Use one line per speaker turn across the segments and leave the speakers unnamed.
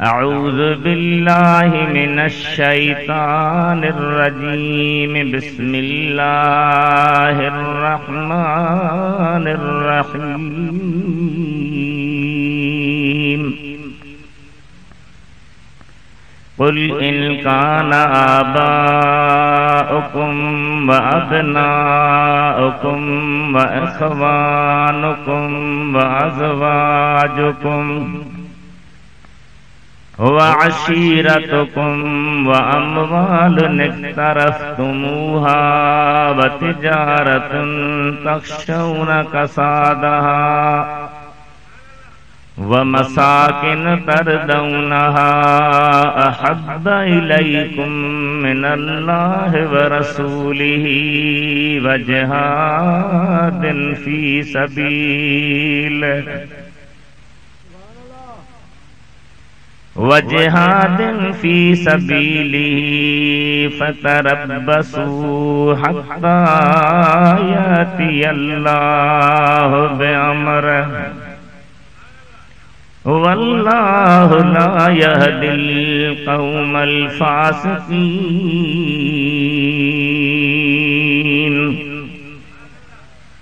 अऊज़ु बिल्लाहि मिनश शैतानिर रजीम। बिस्मिल्लाहिर रहमानिर रहीम। कुल इन काना आबाउकुम व अबनाउकुम व इख़वानुकुम व अज़वाजुकुम व अशीरतुकुम व अम्वालुन इक़्तरफ़्तुमूहा व तिजारतुन तख़शौन कसादहा व मसाकिन तरदौनहा अहब्ब इलैकुम मिनल्लाहि व रसूलिही व जिहादिन फी सबीलिही फतरब्बसू हत्ता यातियल्लाहु बिअम्रिही वल्लाहु ला यहदिल कौमल फासिकीन।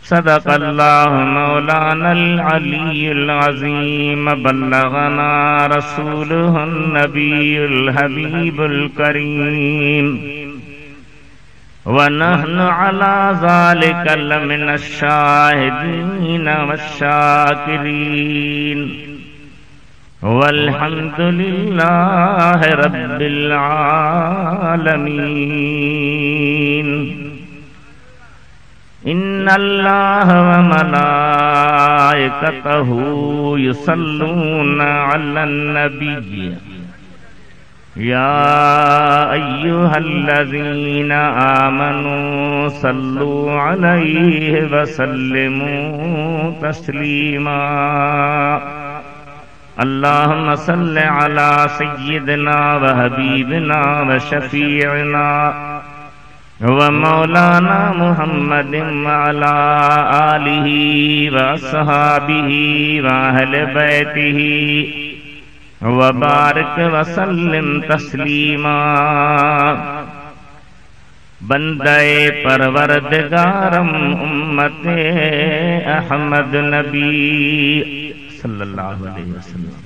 सदक़ल्लाहु मौलानल अलीयुल अज़ीम। बल्लगना रसूलुहुन नबियुल हबीबुल करीम व नहनु अला ज़ालिका लमिनश शाहिदीन वश्शाकिरीन वल्हम्दुलिल्लाहि रब्बिल आलमीन। इन्नल्लाह व मलाइकतहू युसल्लूना अलन नबी या अय्युहल्लज़ीना आमनू सल्लू अलैहि व सल्लिमू तस्लीमा। अल्लाहुम्मा सल्लि अला सय्यिदिना व हबीबिना व शफीअना व मौलाना मुहम्मदिन व अला आलिही व अस्हाबिही व अहले बैतिही व बारिक व सल्लिम तस्लीमा। बंदे परवरदिगारम उम्मते अहमद नबी सल्लल्लाहु अलैहि वसल्लम।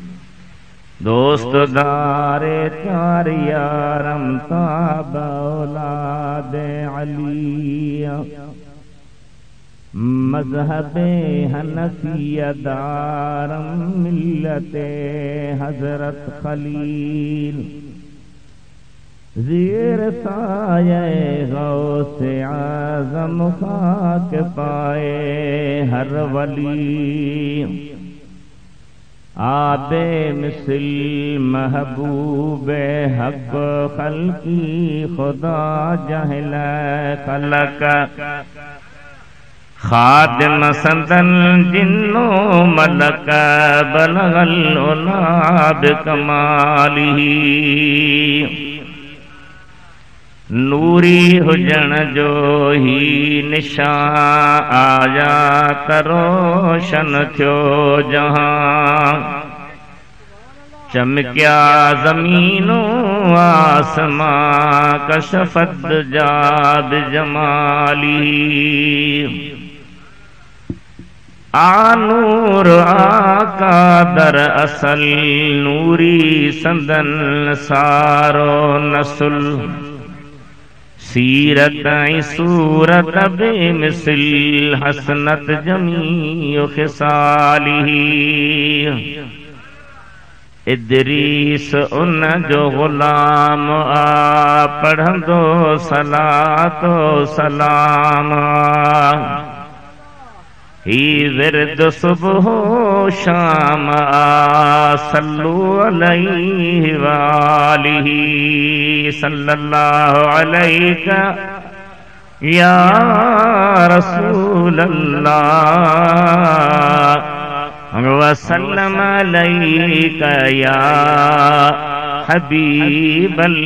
दोस्त दारे चार यारम ताब औलादे अली मज़हबे हनफिया दारम मिल्लते हज़रत खलील ज़ेर साये गौसे आज़म खाक पाए हर वली। आबे मिसल महबूबे हक़ खल्की खुदा जहल खलक खादिम सदन जिन्नो मलक बलगल उला बिकमालिही। नूरी हुजण जो ही निशान आया तरोशन थियो जहां। चमकिया ज़मीनो आसमां कशफत जाब जमाली। आनूर आका दर असल नूरी संदन सारो नस्ल। सीरत सूरत बेमिसल हसनत जमीउ खिसालिही। इदरीस उन जो गुलाम आ पढ़ंदो सलातो सलाम। ही विरद सुबह शाम सल्लु अलैहि वालिही सल्लल्लाहु अलैका या रसूलल्लाह वसल्लम अलैका या हबीबल्लाह।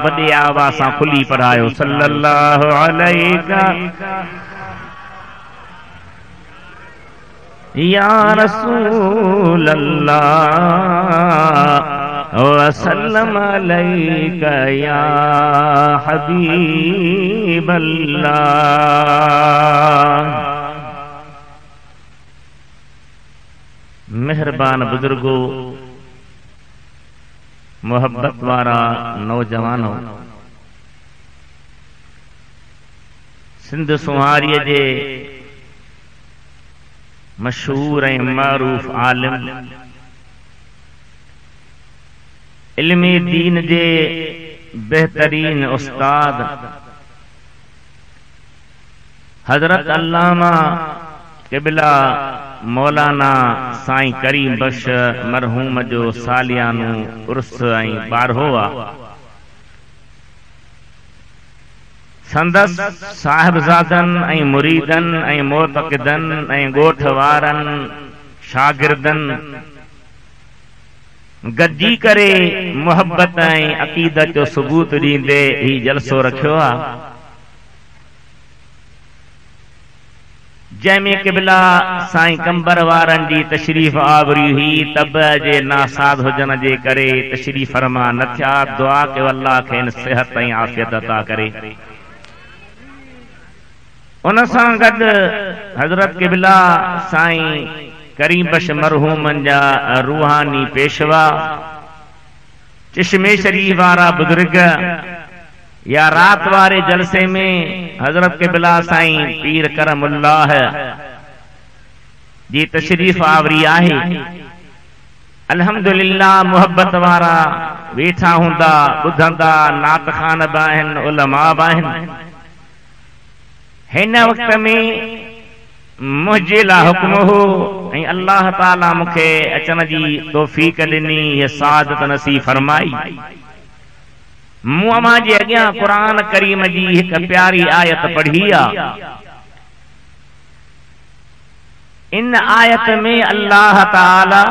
बड़ी आवाज़ सां खुली पढ़ायो सल्लल्लाहु अलैका या रसूल अल्लाह वसल्लम अलैका या हबीब अल्लाह। मेहरबान बुजुर्गो, मोहब्बत वारा नौजवानों, सिंध सुहारीअ जे मशहूर ऐं मारूफ आलिम, इल्मी दीन जे बेहतरीन उस्ताद हजरत अल्लामा क़िबला मौलाना साईं करीम बख्श मरहूम जो सालियानो उर्स ऐं बारहो आहे। संदस साहिबजादन ऐं मुरीदन ऐं मोतक़िदन ऐं ॻोठ वारन शागिर्दन गॾिजी करे मोहब्बत ऐं अक़ीदत जो सबूत ॾींदे ही जलसो रखियो आहे, जंहिंमें क़िबला साईं कंबर वारन जी तशरीफ़ आवरी हुई। तब जे नासाद हुजन जे करे तशरीफ़ फरमा न थिया। दुआ कयो अल्लाह खे सिहत ऐं आफ़ियत अता करे। उन सां गॾु हज़रत क़िबला साईं करीम बख्श मरहूमन जा रूहानी पेशवा, चिश्मे शरीफ वारा बुजुर्ग, या रात वारे जलसे में हजरत क़िबला साईं पीर करमुल्लाह जी तशरीफ आवरी आहे। अल्हम्दुलिल्लाह मोहब्बत वारा वेठा हूंदा, ॿुधंदा, नात खान बि आहिनि, उलमा बि आहिनि। हिन वक़्त में मुंहिंजे लाइ हुक्म हो ऐं अल्लाह ताला मूंखे अचण जी तौफ़ीक़ ॾिनी, हीअ सादत नसीब फरमाई। मूं अमां जे अॻियां क़ुरान करीम जी हिक प्यारी आयत पढ़ी आहे। इन आयत में अल्लाह ताला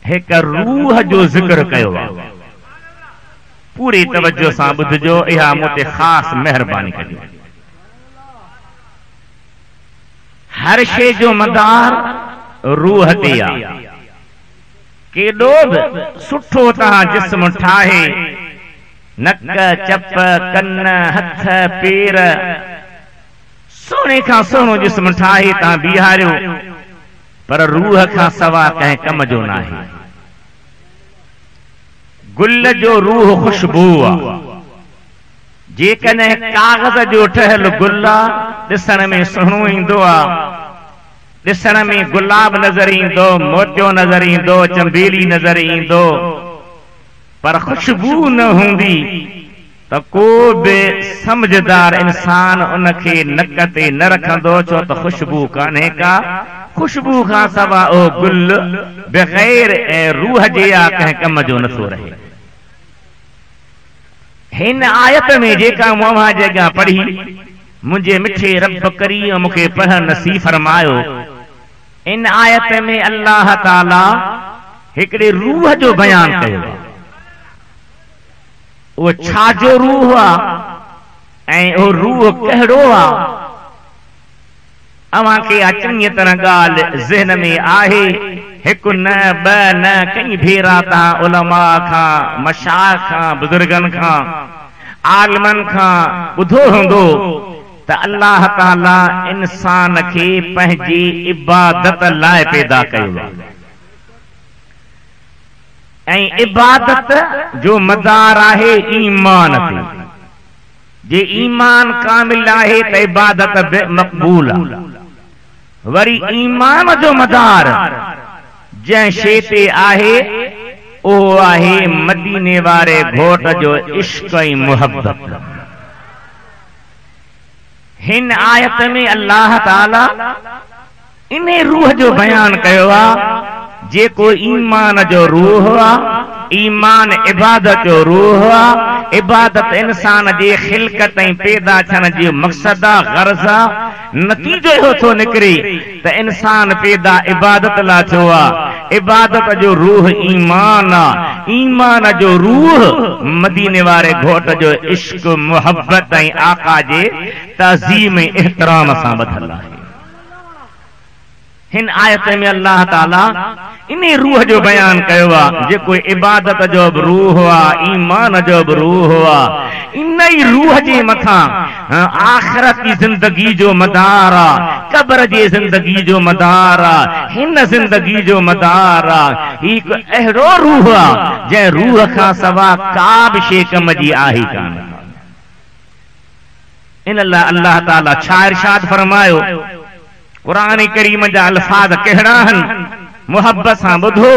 हिक रूह जो ज़िक्र कयो आहे। पूरी तवज्जो सां ॿुधजो, इहा मूं ते ख़ासि महिरबानी कजो। हर शइ जो मदार रूह ते आहे। केॾो बि सुठो तव्हां जिस्म ठाहे, नक, चप, कन, हथ, पेर, सोने खां सोनो जिस्म ठाहे तव्हां बीहारियो, पर रूह खां सवा कंहिं कम जो न आहे। गुल जो रूह खुशबू आहे। जेकॾहिं कागज़ जो ठहियल गुल ॾिसण में सुहिणो ईंदो आहे, ॾिसण में गुलाब नज़र ईंदो, मोतियो नज़र ईंदो, चंबेली नज़र ईंदो, पर खुशबू न हूंदी त को बि समझदार इंसान उनखे नक ते न रखंदो, छो त खुशबू कान्हे का। खुशबू खां सवा ओ गुल बग़ैर रूह जे या कंहिं कम जो नथो रहे। हिन आयत में जेका मूं जे अॻियां पढ़ी, मुंहिंजे मिठे रब करीम मूंखे पढ़ण नसीब फरमायो। इन आयत में अल्लाह ताला हिकिड़े रूह जो बयान कयो आहे। उहो छा जो रूह आहे ऐं उहो रूह कहिड़ो आहे? अवां खे चङी तरह ॻाल्हि ज़हन में आहे। हिकु न, ॿ न, कई भेरा तव्हां उलमा खां, मशाइख खां, बुजुर्गनि खां, आलिमनि खां ॿुधो हूंदो त अल्लाह ताला इंसान खे पंहिंजी इबादत लाइ पैदा कयो आहे ऐं इबादत जो मदार आहे ईमान ते। जे ईमान कामिल आहे त इबादत बि मक़बूल आहे। वरी ईमान जो मदार जंहिं शइ ते आहे उहो आहे मदीने वारे घोट जो इश्क ऐं मुहब्बत। हिन आयत में अल्लाह ताला इन रूह जो बयान कयो आहे, जेको ईमान जो रूह आहे। ईमान इबादत जो रूह आहे। इबादत इंसान जे खिलकत ऐं पैदा थियण जो मक़सद आहे, गर्ज़ आहे। नतीजो इहो थो निकिरे त इंसान पैदा इबादत लाइ थियो आहे। इबादत जो रूह ईमान आहे। ईमान जो रूह मदीने वारे घोट जो इश्क, मुहब्बत ऐं आका जे तज़ीम ऐं एहतराम सां ॿधल आहे। हिन आयत में अल्लाह ताला इन रूह जो बयान कयो आहे जेको इबादत जो बि रूह आहे, ईमान जो बि रूह आहे। इन ई रूह जे मथां आख़िरत जी ज़िंदगी जो मदार आहे, क़ब्र जी ज़िंदगी जो मदार आहे, हिन ज़िंदगी जो मदार आहे। हिकु अहिड़ो रूह आहे जंहिं रूह खां सवा का बि शइ कम जी आहे कान। इन लाइ अल्लाह ताला छा इरशाद फरमायो, क़ुरान करीम जा अल्फाज कहिड़ा आहिनि, मोहब्बत सां ॿुधो।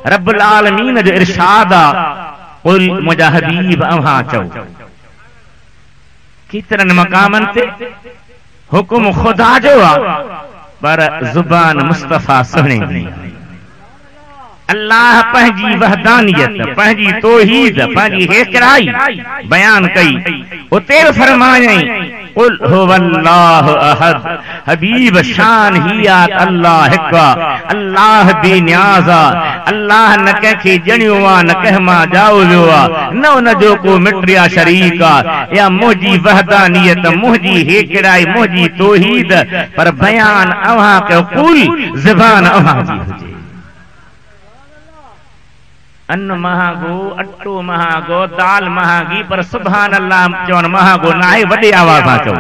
रब्बुल आलमीन जो इरशाद आहे, क़ुल मुंहिंजा हबीब अव्हां चओ। केतिरनि मक़ामनि ते हुकुम ख़ुदा जो आहे पर ज़ुबान मुस्तफ़ा सुहिणी। अल्लाह पंहिंजी वहदानियत, पंहिंजी तौहीद, पंहिंजी हिकिड़ाई बयान कई। उते फरमायई क़ुल हुवल्लाहु अहद। हबीब शान ही आहे अल्लाह हिकु आहे, अल्लाह बेनियाज़ आहे। अल्लाह न कंहिंखे ॼणियो आहे, न कंहिं मां ॼाओ वियो आहे, न उन जो को मिट या शरीक आहे। या मुंहिंजी वहदानियत, मुंहिंजी हिकिड़ाई, मुंहिंजी तौहीद, पर बयान अव्हां कयो। क़ुल ज़बान अव्हां जी हुजे। अन्न महागो, अटो महागो, दाल महागी, पर सुभान अल्लाह चवण महागो न आहे। वॾे आवाज़ सां चओ।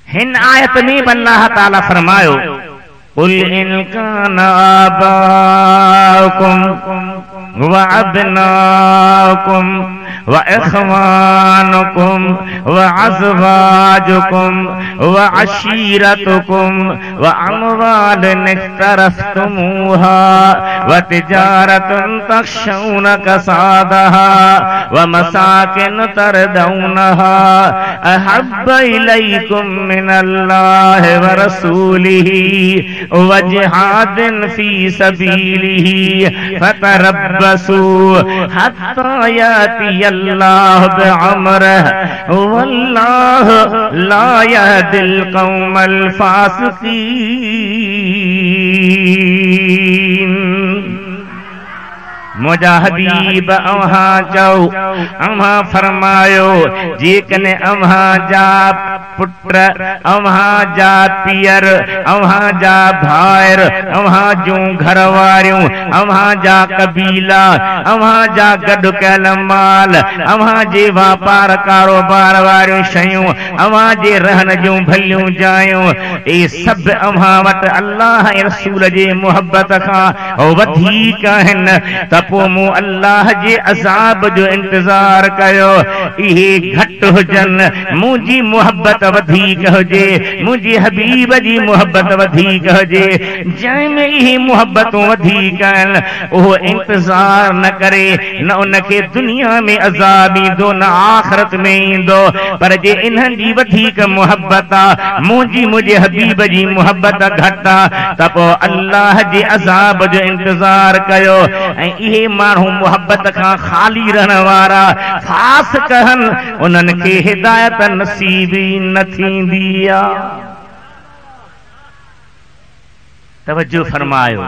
हिन आयत में अल्लाह ताला फरमायो, कुल इन कान आबाउकुम व अबनाउकुम व इख्वानुकुम व अज़वाजुकुम व अशीरतुकुम व अमवालिन इख्तरफ्तुमूहा व तिजारतुन तख्शौन कसादहा व मसाकिन तरदौनहा अहब्ब इलैकुम मिनल्लाहि व रसूलिही व जिहादिन फी सबीलिही फतरब्बसू हत्ता याति अल्लाह बिअम्रिही वल्लाहु ला यहदिल कौमल फासिकीन। मुंहिंजा हबीब अव्हां चओ, अव्हां फरमायो, जेकॾहिं अव्हां जा पुट, अव्हां जा पीअर, अव्हां जा भाइर, अव्हां जूं घर वारियूं, अव्हां जा कबीला, अव्हां जा गॾु कयल माल, अव्हां जे वापार कारोबार वारियूं शयूं, अव्हां जे रहन जूं भलियूं जायूं, इहे सभु अव्हां वटि अल्लाह ऐं रसूल जे मुहबत खां वधीक आहिनि, त पोइ मूं अल्लाह जे अज़ाब जो इंतज़ार कयो। इहे घटि हुजनि, मुंहिंजी मुहबत वधीक हुजे, मुंहिंजी हबीब जी मुहबत वधीक हुजे। जंहिंमें इहे मुहबतूं वधीक आहिनि उहो इंतज़ार न करे, न उनखे दुनिया में अज़ाब ईंदो, न आख़िरत में ईंदो। पर जे इन्हनि जी वधीक मुहबत आहे, मुंहिंजे हबीब जी मुहबत घटि आहे, त पोइ अल्लाह जे अज़ाब जो इंतज़ार कयो। ऐं इहे माण्हू मुहबत खां ख़ाली रहण वारा फासिक आहिनि, उन्हनि खे हिदायत नसीब न थींदी आहे। तवज्जो फरमायो,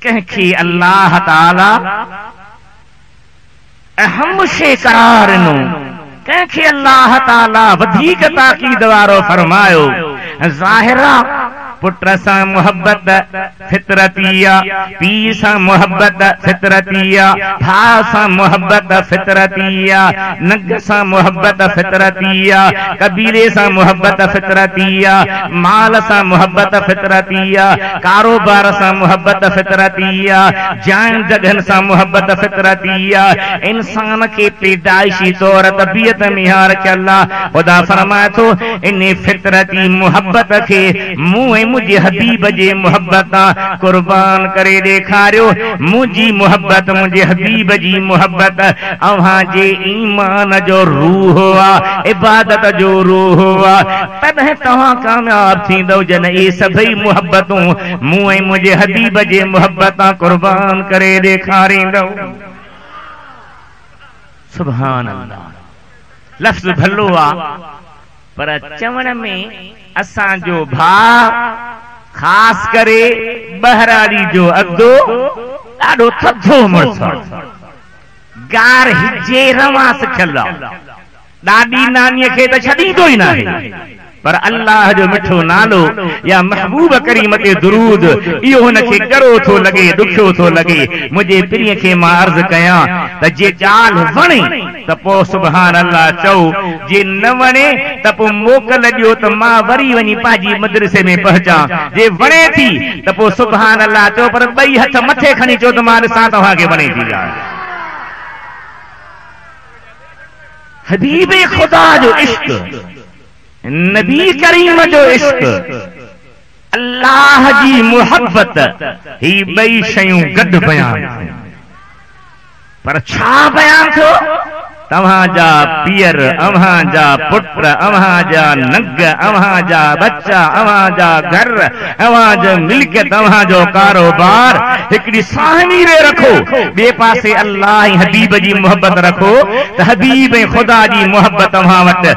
कंहिंखे अल्लाह ताला अहम शइ करार ॾिनो, कंहिंखे अल्लाह ताला वधीक ताक़ीद वारो फरमायो। ज़ाहिरा पुट सां मुहबत फितरतिया, पीउ सां मुहबत फितरतिया, भाउ सां मुहबत फितरतिया, नग सां मुहबत फितरतिया, कबीले सां मुहबत फितरतिया, माल सां मुहबत फितरतिया, कारोबार सां मुहबत फितरतिया, जान जगहन सां मुहबत फितरतिया। इंसान के पैदाइशी तौर तबीयत में हार चला खुदा फरमाए थो, इन फितरती मुहबत के मुंह मुझे हबीब जे मुहबत कुर्बान करे ॾेखारियो। मुझी मुहबत, मुझे हबीब जी मुहबत अव्हां जे ईमान जो रूह आ, इबादत जो रूह आ। तॾहिं तव्हां कामयाब थींदो जन ये सभई मुहबतूं मुंह मुझे हबीब जे मुहबत कुर्बान करे ॾेखारींदो। सुभान अल्लाह। लफ्ज़ भलो आ, पर चवण में असांजो भाउ ख़ासि करे बहराड़ी जो अॻो ॾाढो थधो मुड़ुस, गार हिजे रवां सिखियल, ॾाॾी नानीअ खे त छॾींदो ई न आहे। पर अल्लाह जो मिठो नालो या महबूब करीम ते दुरूद इहो हुनखे करो थो लगे, दुखियो थो लगे। मुझे प्रिय खे मां अर्ज़ कयां त जे ॻाल्हि वणे त पोइ सुभान अल्लाह चओ, जे न वणे त पोइ मोकल ॾियो त मां वरी वञी पंहिंजी मदरसे में पहुचां। जे वणे थी त पोइ सुभान अल्लाह चओ, पर ॿई हथ मथे खणी चओ त मां ॾिसां तव्हांखे वणे थी ॻाल्हि। हबीब खुदा जो इश्क, नबी करीम जो इश्क, अल्लाह जी मुहब्बत, ही ॿई शयूं गॾु बयान। पर छा बयान थियो? तव्हांजा पीअर, अव्हांजा पुट, अव्हांजा नग, अव्हांजा बच्चा, अव्हांजा घर, अव्हांजो मिल्क, तव्हांजो कारोबार हिकिड़ी साहनी रे रखो, ॿिए पासे अल्लाह ऐं हबीब जी मोहब्बत रखो त हबीब ऐं ख़ुदा जी मोहब्बत तव्हां वटि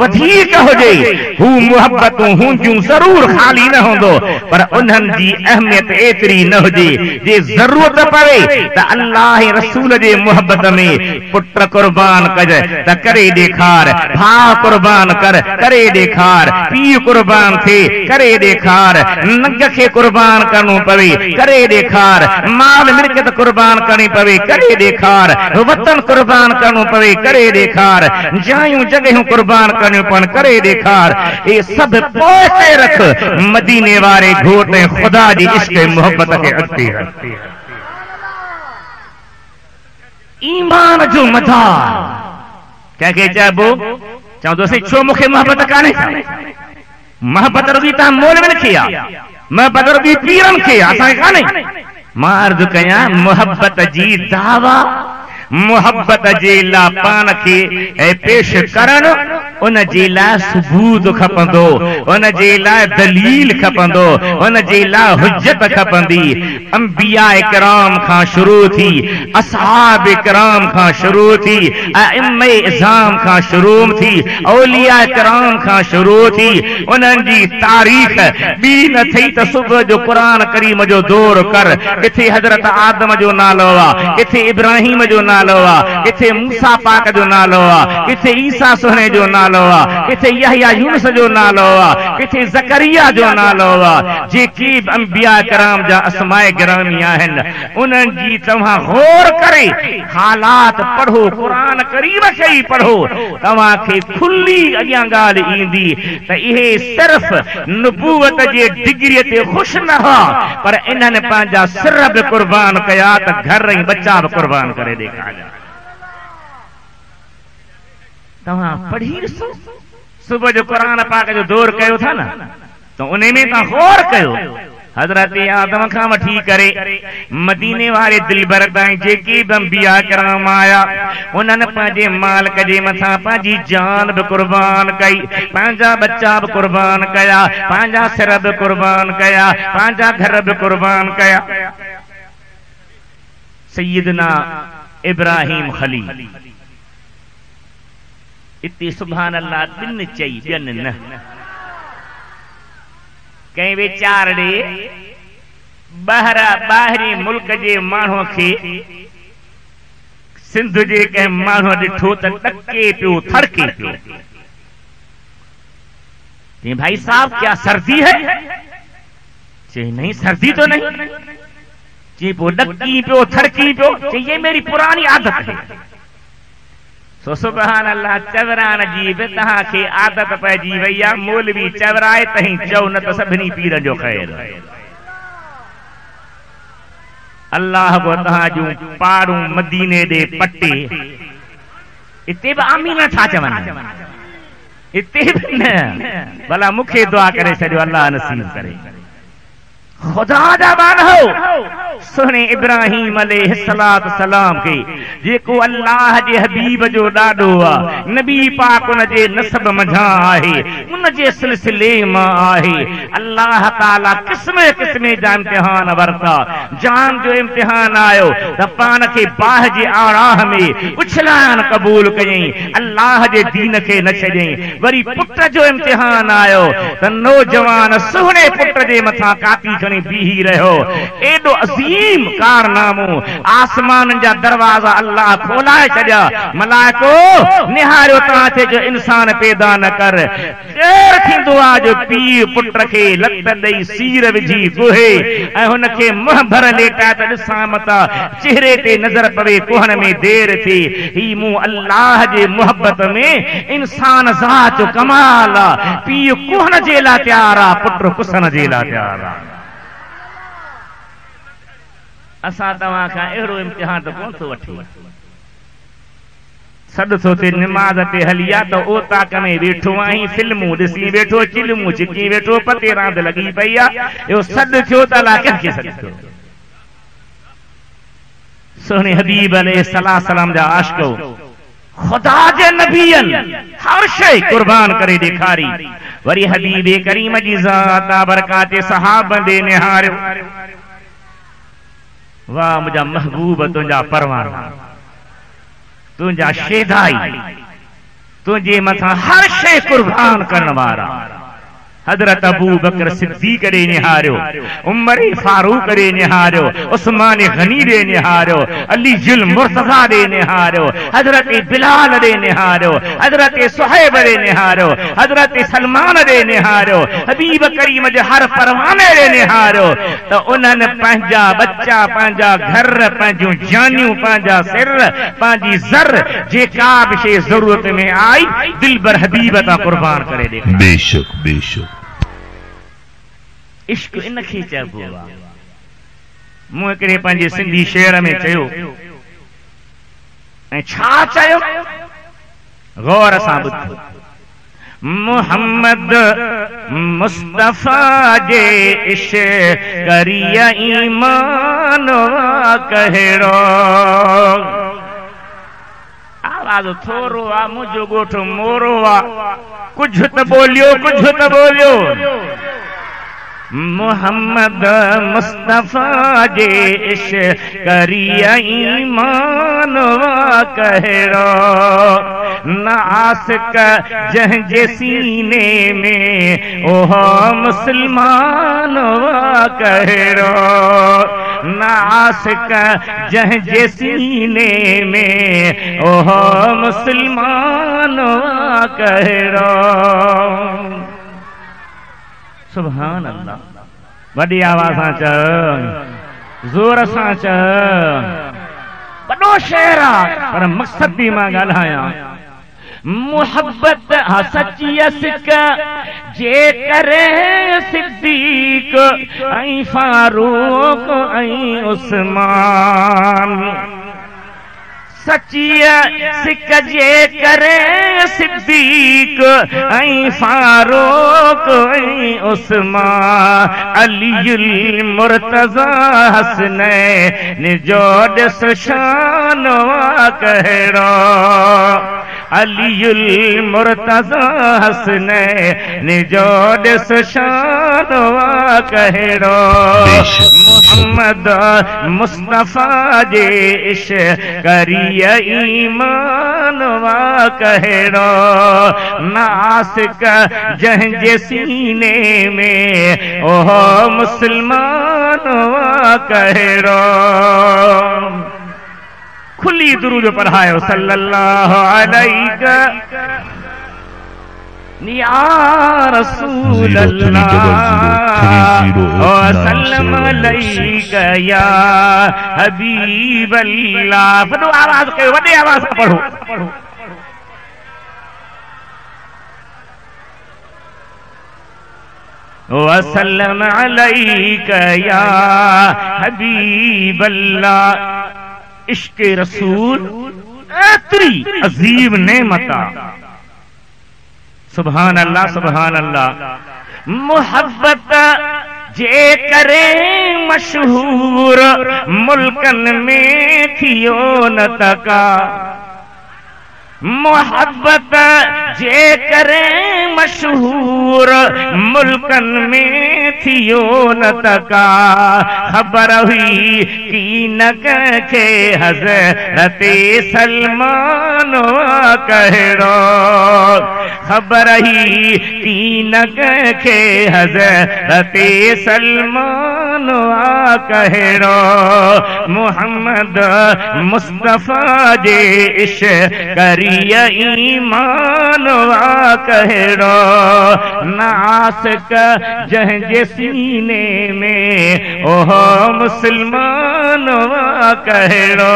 वधीक हुजे। हू मोहब्बतूं हूंदियूं ज़रूर ख़ाली न हूंदो, पर उन्हनि जी अहमियत एतिरी न हुजे। जे ज़रूरत पवे त अल्लाह ऐं रसूल जे मोहब्बत में पुट कुर्बान कज त करे ॾेखार, भाउ कुर्बान कर, करे ॾेखार, पीउ कुर्बान थे, करे ॾेखार, नग खे कुर्बान करणो पवे, करे ॾेखार, माल मिल्कियत कुर्बान करणी पवे, करे ॾेखार, वतन कुर्बान करणो पवे, करे ॾेखार, जायूं जॻहियूं कुर्बान करणियूं पवनि, करे ॾेखार। हे सभु पोइ रख, मदीने वारे घोट ऐं ख़ुदा जी इश्क ऐं मोहब्बत खे अॻिते रख। ईमान जो मदार कंहिंखे चइबो? चवंदोसीं छो मूंखे मोहब्बत कान्हे? मोहब्बत रुॻी तव्हां मौलवियुनि खे आहे, मोहब्बत रुॻी पीरनि खे आहे, असांखे कान्हे। मां अर्ज़ु कयां, मोहब्बत जी दावा, मोहब्बत जे लाइ पान खे पेश करण, उन जे लाइ सबूत खपंदो, उन जे लाइ दलील खपंदो, उन जे लाइ हुज्जत खपंदी। अंबिया इकराम खां शुरू थी, असहाब इकराम खां शुरू थी, अइम्मे इज़ाम खां शुरू थी, औलिया इकराम खां शुरू थी, उन्हनि जी तारीख़ ॿी न थी त सुबुह जो क़ुरान करीम जो दौर कर, किथे हज़रत आदम जो नालो आहे, किथे इब्राहिम जो नालो आहे, किथे मूसा पाक जो नालो आहे, किथे ईसा सुहिणे जो नालो आहे, किथे यहया यूनुस जो नालो आहे, किथे ज़करिया जो नालो आहे। जेके अंबिया किराम जा अस्माए गिरामी आहिनि, उन्हनि जी तव्हां गौर करे हालात पढ़ो, क़ुरान करीम खे ई पढ़ो, तव्हांखे खुली अॻियां ॻाल्हि ईंदी त इहे सिर्फ़ नबूवत जे डिग्रीअ ते ख़ुशि न हुआ, पर इन्हनि पंहिंजा सिर बि कुर्बान कया त घर ऐं बच्चा बि कुर्बान करे ॾेखारिया। तव्हां पढ़ी ॾिसो, सुबुह जो क़ुरान पाक जो दौर कयो था न, त उन में तव्हां गौर कयो, हज़रत आदम खां वठी करे मदीने वारे दिलबर ताईं जेके बि अंबिया किराम आया, उन्हनि पंहिंजे मालिक जे मथां पंहिंजी जान बि कुर्बान कई, पंहिंजा बच्चा बि कुर्बान कया, पंहिंजा सिर बि कुर्बान कया, पंहिंजा घर बि कुर्बान कया। सैयदना इब्राहिम खलील इते सुभान अल्लाह बिन चई, ॿियनि न, कंहिं वीचारे ॿाहिरी मुल्क जे माण्हूअ खे सिंध जे कंहिं माण्हूअ ॾिठो त ॾके पियो, थड़के पियो। चई भाई साहब क्या सर्दी है? चई नहीं सर्दी तो नहीं। चई पो ॾकी पियो, थड़की पियो। चई ये मेरी पुरानी आदत है। सो सुभान अल्लाह, चवरान जी बि तव्हांखे आदत पइजी वई आहे। मौलवी चवराए तहीं चओ, न त सभिनी पीरनि जो ख़ैर। अल्लाह को तव्हां जूं पारूं मदीने ॾे पटे, इते बि आमीन छा चवनि, इते बि न। भला मूंखे दुआ करे छॾियो, अल्लाह नसीब करे। खुदा जा माण्हू सुहिणे इब्राहिम अलैहिस्सलातु सलाम खे, जेको अल्लाह जे हबीब जो ॾाॾो आहे, नबी पाक उन जे नसब मंझां आहे, उन जे सिलसिले मां आहे। अल्लाह ताला क़िस्म क़िस्म जा इम्तिहान वरिता। जान जो इम्तिहान आयो त पाण खे बाहि जे आराह में उछलाइण क़बूल कयईं, अल्लाह जे दीन खे न छॾियईं। वरी पुट जो इम्तिहान आयो त नौजवान सुहिणे पुट जे मथां कापी खणी बीही रहियो। एॾो अज़ीम अजीम कारनामो आसमान जा दरवाजा अल्लाह खोलाए छॾिया मलाइको निहारियो तव्हां थे जो इंसान पैदा न कर केर थींदो आहे जो पीउ पुट खे लत ॾेई सीर विझी गोहे ऐं हुनखे मुंह भर लेटाए त ॾिसां मता चेहरे ते नज़र पवे कोहण में देर थी ही मूं अल्लाह जे मोहब्बत में इंसान ज़ात जो कमाल आहे पीउ कोहण जे लाइ तयार आहे पुट कुसण जे लाइ तयार आहे असां तव्हां खां अहिड़ो इम्तिहान त कोन थो वठी सॾ थो थिए निमाज़ ते हलिया त ओ ताक में वेठो आहीं फिल्मूं ॾिसी वेठो चिल्मूं चिकी वेठो पते रांदि लॻी पई आहे इहो सॾ थियो त अलाह कंहिंखे सॾ थियो सोने हबीब अलैहिस्सलाम जा आशिक़ो खुदा जे नबीअनि हर शइ कुर्बान करे ॾेखारी वरी हबीब करीम जी ज़ात बरकात सहाब दे निहारियो वाह मुंहिंजा महबूब तुंहिंजा परवाना तुंहिंजा शेदाई तुंहिंजे मथां हर शइ कुर्बान करण वारा हजरत अबू बकर सिद्दीक ॾे निहारियो उमर फारूक ॾे निहारियो उस्मान गनी ॾे निहारियो अली जुल मुर्तज़ा ॾे निहारियो हजरत बिलाल ॾे निहारियो हजरत सुहैब ॾे निहारियो हजरत सलमान ॾे निहारियो हबीब करीम जे हर परवाने ॾे निहारियो त उन्हनि पंहिंजा बच्चा पंहिंजा घर पंहिंजूं जानियूं पंहिंजा सिर पंहिंजी ज़र जेका बि शइ ज़रूरत में आई दिलबर हबीब तां कुर्बान करे ॾे
बेशक बेशक
इश्क इनखे चइबो आहे मूं हिकिड़े पंहिंजे सिंधी शेर में चयो ऐं छा चयो गौर सां ॿुधो मोहम्मद मुस्तफा जे इश्क़रीअ ईमान कहिड़ो आवाज़ थोरो आहे मुंहिंजो ॻोठ मोरो आहे कुझु त बोलियो मोहम्मद मुस्तफा जे इश्क़रीअ ईमान कहिड़ो न आसिक जंहिंजे सीने में ओहो मुस्लमान कहिड़ो न आसिक जंहिंजे सीने में ओहो मुस्लमान कहिड़ो सुभान अल्लाह वॾी आवाज़ सां चओ ज़ोर सां चओ वॾो शेर आहे पर मक़सद बि मां ॻाल्हायां मोहब्बत सची सिक जे करे सिद्दीक ऐं फारूक ऐं उस्मान सची सिक जे करे सिद्दीक ऐं फारूक ऐं उस्मान अलीयुल मुर्तज़ा हसनैन जो ॾिस शान कहिड़ो अलीयुल मुर्तज़ा हसनैन जो ॾिस शान कहिड़ो मोहम्मद मुस्तफा जे इश्क़रीअ ईमान कहिड़ो नासिक जंहिंजे सीने में ओहो मुस्लमान कहिड़ो खुली दुरूद पढ़ायो सल्लल्लाहु अलैहि या रसूल अल्लाह वसल्लम अलैका या हबीब अल्लाह वॾो आवाज़ कयो वॾे आवाज़ सां पढ़ो वसल्लम अलैका या हबीब अल्लाह इश्क रसूल एतरी अजीम नेमत सुभान अल्लाह सुभान अल्लाह मोहब्बत जे करे मशहूर मुल्कन में थियो न तका मोहब्बत जे करे मशहूर मुल्कन में थियो न तका ख़बर हुई कि न के हज़रत सलमान कहिड़ो ख़बर ही कि न के हज़रत सलमान कहिड़ो मोहम्मद मुस्तफ़ा जे इश्क़रीअ ईमान वा कहिड़ो नासिक जंहिंजे सीने में ओहो मुसलमान वा कहिड़ो।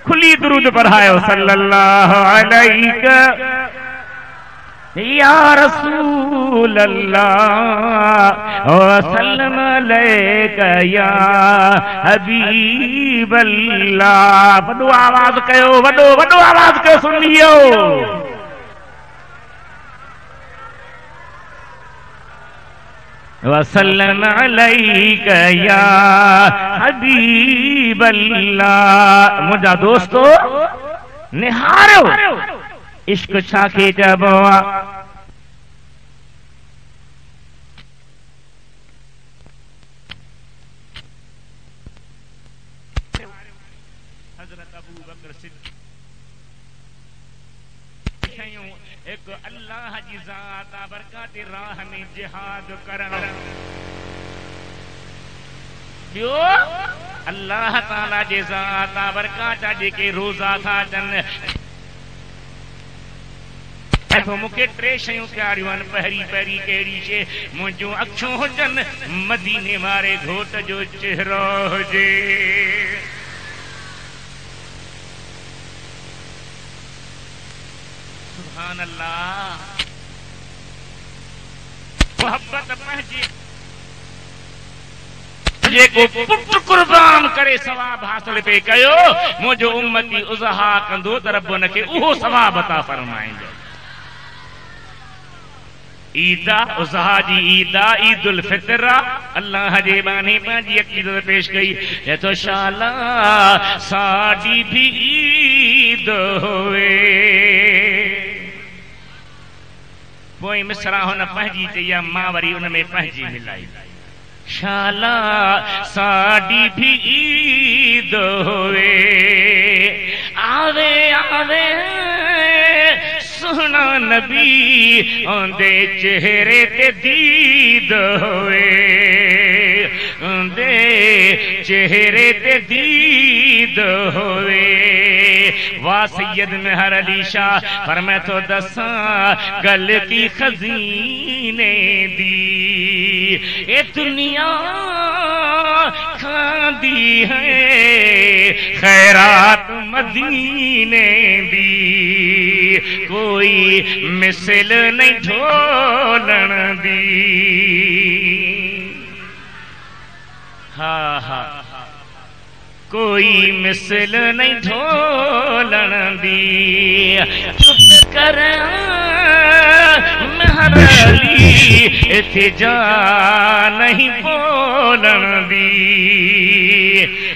खुली दुरूद पढ़ायो सल्लल्लाहु अलैहि या रसूल अल्लाह वसल्लम अलैका या हबीब अल्लाह। वॾो आवाज़ कयो, वॾो वॾो आवाज़ कयो, सुनियो। वसल्लम अलैका या हबीब अल्लाह। मुंहिंजा दोस्तो निहारो इश्क छा खे चइबो आहे। हज़रत अबू बकर सिद्दीक़ हिकु अल्लाह जी ज़ात बरकात राह में जिहाद करण। ॿियो अल्लाह ताला जे ज़ात बरकात जेके रोज़ा था अचनि। मूंखे टे शयूं प्यारियूं आहिनि। पहिरीं पहिरीं कहिड़ी शइ, मुंहिंजूं अखियूं हुजनि मदीने वारे घोट जो चेहरो हुजे। सुभान अल्लाह। मोहब्बत पंहिंजी जेको पुट कुर्बान करे सवाब हासिल पे कयो, मुंहिंजो उम्मती उज़हा कंदो त रब हुनखे उहो सवाब अता फरमाईंदो। ईदा उज़हा जी ईदा ईदुल फितर अल्लाह जे बाने पंहिंजी अक़ीदत पेश कई। तो शाला साडी भी ईद होवे। पोइ मिसरा हुन पंहिंजी चई आहे, मां वरी उन में पंहिंजी मिलाई। शाला साडी भी ईद होवे। आवे आवे सोहना नबी ओंदे चेहरे ते दीद होवे। ओंदे चेहरे ते दीद होवे। वाह सैयद मेहर अली शाह फरमाए तो दसा गल की खजीने दी। ये दुनिया खांदी है खैरात मदीने दी। कोई मिसल नहीं ढोलन दी। हा हा कोई मिसल नहीं ढोलन दी। चुप कर मेहर अली इथे जा नहीं बोलन दी।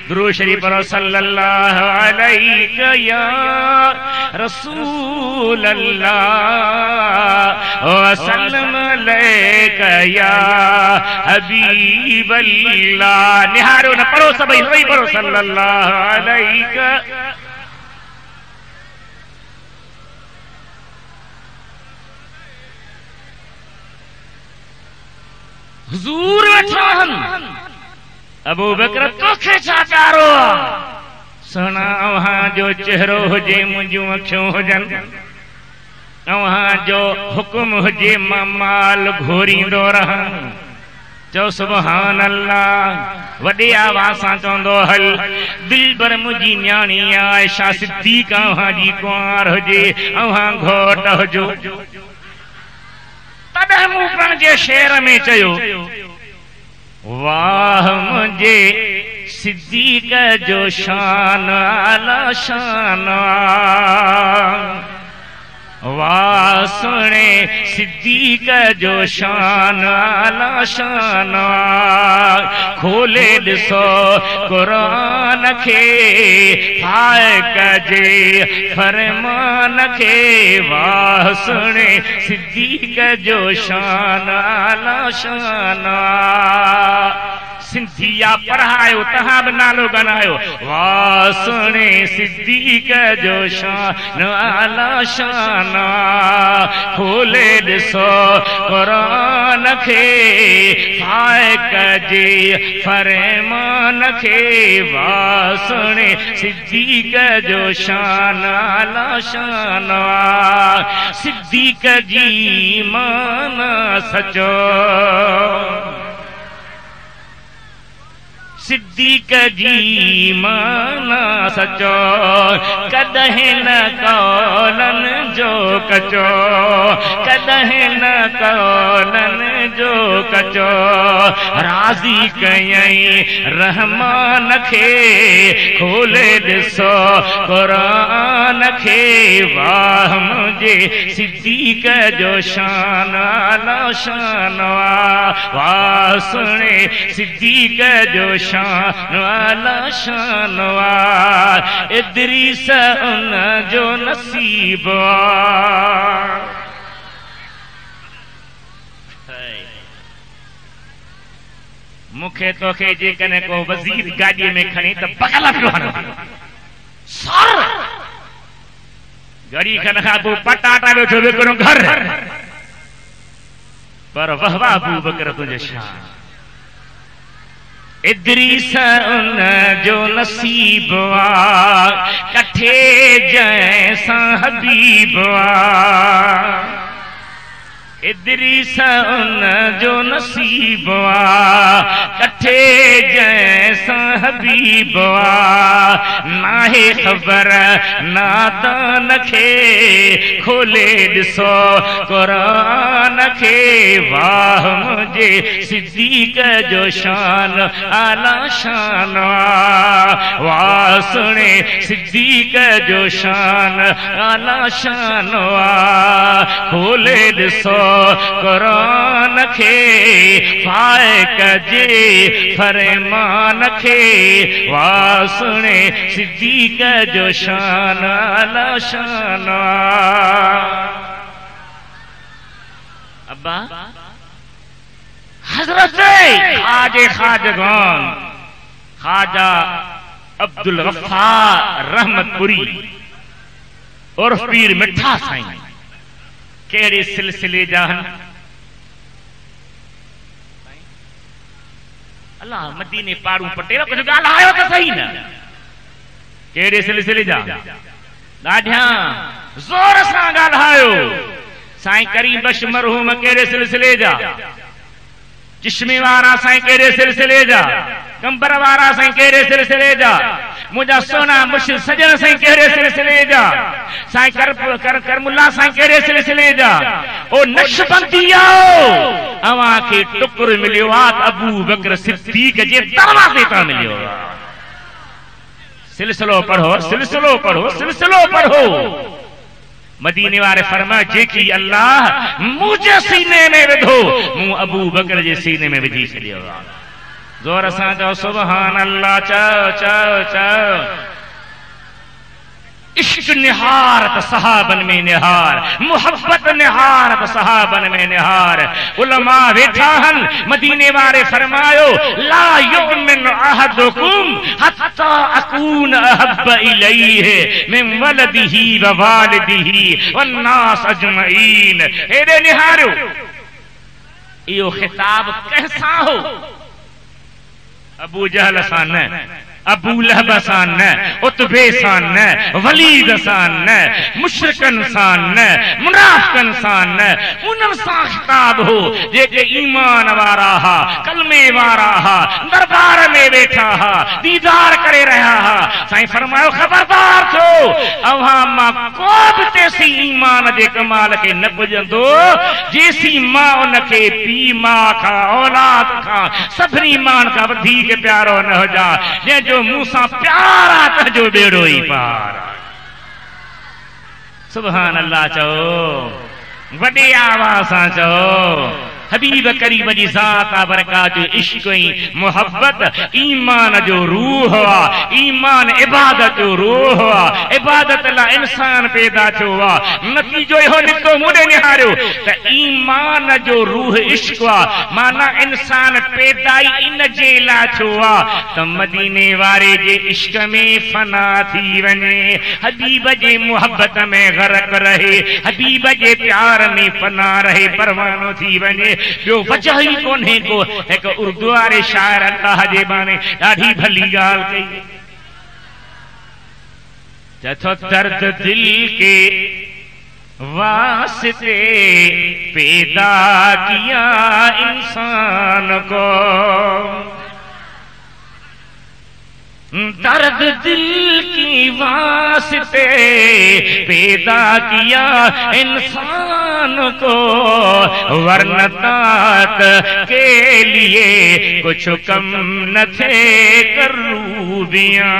दुरूद शरीफ पढ़ो सल्लल्लाहु अलैहि या रसूल अल्लाह वसल्लम अलैका या हबीब अल्लाह। निहारो न पढ़ो सभई सभई पढ़ो सल्लल्लाहु अलैहि। हुजूर वेठा अबू बकर तोखे छा प्यारो सुना। अव्हां जो चेहरो हुजे मुंहिंजूं अखियूं हुजनि। अव्हां जो हुकुम हुजे मां माल घोरींदो रहां। चओ सुभान अल्लाह। वॾे आवाज़ सां चवंदो हल दिल पर मुंहिंजी न्याणी आयशा सिद्दीक़ अव्हां जी कुंवार हुजे, अव्हां घोट हुजो। तॾहिं मूं पंहिंजे शेर में चयो वाह मुंहिंजे सिद्दीक़ जो शान आला शान। वाह सुने सिद्दीक़ जो शान आला शान। खोले ॾिसो क़ुरान खे पाए कजे फरमान खे। वाह सुने सिद्दीक़ जो शान आला शान। सिंधी सिद्धिया पढ़ायो तहां बि नालो ॻाल्हायो। वासणे सिद्दीक़ जो शान आला शान खोले ॾिसो क़ुरान खे फाइक जे फरमान खे। वासणे सिद्दीक़ जो शान आला शान सिद्दीक़ जी माना सचो। सिद्दीक़ जी माना सचो कदहिं न कौलन जो कचो कदहिं न कौलन जो कचो। राज़ी कयई रहमान खे खोले ॾिसो क़ुरान खे। वाह मुंहिंजे सिद्दीक़ जो शान आला शान वाह सुणे सिद्दीक़ जो शान वाला शानवा। इदरीस उन जो नसीब मूंखे तोखे जेकॾहिं को वज़ीर गाॾीअ में खणी त बगल पियो हणो सर घड़ी खन खां पोइ पटाटा वेठो विकिणो घर पर वाह वाह अबू बकर तुंहिंजे शान। इदरीस उन जो नसीब कठे जैसा हबीब इदरीस उन जो नसीब कठे जैसा हबीब नाहे ख़बर नादान खे खोले ॾिसो क़ुरान खे। वाह मुंहिंजे सिद्दीक़ जो शान आला शान वाह सुणे सिद्दीक़ जो शान आला शान खोले ॾिसो क़ुरान खे फाइक जे फरमान खे। वाह सुणे सिद्दीक़ जो शान आला शान। अब्बा हजरत ख्वाजे ख्वाजगान ख्वाजा अब्दुल गफ्फार रहमतपुरी और पीर मिठा साईं केड़े सिलसिले जा अल्लाह मदीने पारू पटेल कुछ ॻाल्हायो त सही न केड़े सिलसिले जा ॾाढा ज़ोर सां ॻाल्हायो। साईं करीम बख्श मरहूम केड़े सिलसिले जा चिश्मे वारा साईं केड़े सिलसिले जा कंबर वारा साईं केड़े सिलसिले जा मुझा सोना मुर्शिद सजन साईं केड़े सिलसिले जा साईं करमुल्ला साईं केड़े सिलसिले जा ओ नक्शबंदी आओ अवां खे टुकुर मिलियो आहे अबू बकर सिद्दीक़ जे दरवाज़े तां मिलियो। सिलसिलो पढ़ो सिलसिलो पढ़ो सिलसिलो पढ़ो। मदीने वारे फरमाया जेकी अल्लाह मुझे सीने में विधो मूं अबू बकर जे सीने में विझी छॾियो। जोर सां चओ सुभान अल्लाह चओ चओ चओ। इश्क निहारत सहाबन में निहार मोहब्बत निहारत सहाबन में निहार। उलमा वेठा हन मदीने वारे फरमायो ला युमिन अहदुकुम हत्ता अकून अहब्ब इलैहि मिन वलदिही व वालिदिही वन्नास अजमईन। हेॾे निहारियो इहो खिताब कंहिंसां हो अबू जहल सां न अबू लहब सां न उतबे सां न वलीद सां न मुशरिकन सां न मुनाफिकन सां न उन्हनि सां खिताब हो जेके ईमान वारा हा कलमे वारा हा दरबार में वेठा हा दीदार करे रहा हा। साईं फरमायो खबरदार थियो अव्हां मां को बि तेसी ईमान जे कमाल खे न पुॼंदो जेसी मां उनखे पीउ मां खां औलाद खां सभिनी ईमान खां वधीक प्यारो न हुजा। जंहिंजो मूंसां प्यार आहे तुंहिंजो बेड़ो ई पार। सुभान अल्लाह चओ वॾी आवाज़ सां चओ हबीब करीम जी ज़ात बरकात इश्क ऐं मोहब्बत ईमान जो रूह आ, ईमान इबादत जो रूह आ, इबादत लाइ इंसान पैदा थियो आ। नतीजो इहो निकितो मूंॾे निहारियो त ईमान जो रूह इश्क आ, माना इंसान पैदाई इन जे लाइ थियो आ त मदीने वारे जे इश्क में फना थी वञे, हबीब जे मोहब्बत में गरक रहे, हबीब जे प्यार में फना रहे, परवानो थी वञे। ॿियो वजह ई कोन्हे को। हिकु उर्दू वारे शाइर अल्लाह जे बाने ॾाढी भली ॻाल्हि कई, चथो दर्द दिल के वास्ते पैदा किया इंसान को, दर्द दिल की वास्ते पैदा किया इंसान को, वरना तात के लिए कुछ कम न थे करूबियां।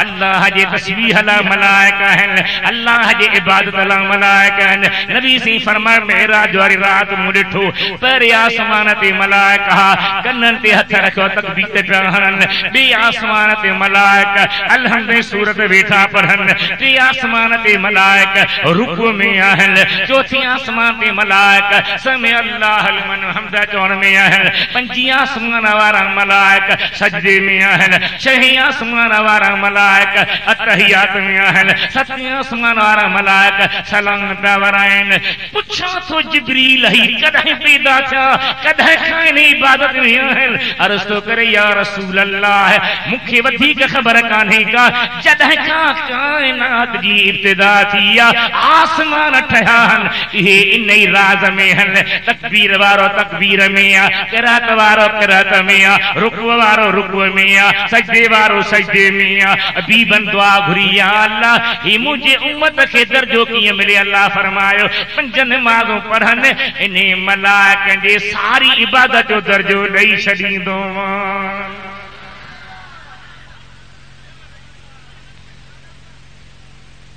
अल्लाह जे तस्बीह ला मलाइका हैं, अल्लाह जे इबादत ला मलाइका हैं। नबी सी फरमाए मेराज वारी रात मूं ॾिठो पहिरें आसमान ते मलाइका कननि ते हथ रखियो तकबीर पिया हणनि, ॿिए आसमान ते मलाइका अलहम्द सूरत वेठा पढ़नि, टे आसमान ते मलाइका रुकू में आहिनि, चौथी आसमान ते मलाइका समे अल्लाह लिमन हम्दा चवण में आहिनि, पंजी आसमान वारा मलाइका सजदे में आहिनि, छहीं आसमान वारा मलाइका अतहियात में आहिनि, सतीं आसमान वारा मलाइका सलाम पिया वराइनि। पुछां थो जिब्रील ही कॾहिं पैदा थिया, कॾहिं खां इन इबादत में आहिनि। अर्ज़ थो करे या रसूल अल्लाह मूंखे वधीक ख़बर कान्हे का, जॾहिं खां काइनात जी इब्तिदा थी आहे आसमान ठहिया आहिनि इहे इन ई राज़ में आहिनि। तकबीर वारो तकबीर में आहे, क़िरात वारो क़िरात में आहे, रुकू वारो रुकू में आहे, सजदे वारो सजदे में आहे। अबीबन दुआ घुरी या अल्लाह ही मुंहिंजे उम्मत खे दर्जो कीअं मिले। अल्लाह फरमायो पंज नमाज़ूं पढ़नि इन मलाइकनि जे सारी इबादत जो दर्जो ॾेई छॾींदो।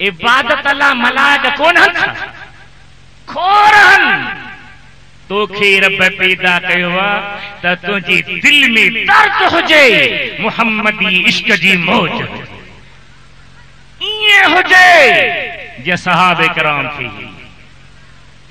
इबादत ला मलाइक कोन्हनि, खोरनि तोखे रब पैदा कयो आहे त तुंहिंजे दिल में दर्द हुजे, मुहम्मदी इश्क जी मौज ईअं हुजे जीअं सहाबे किराम थी।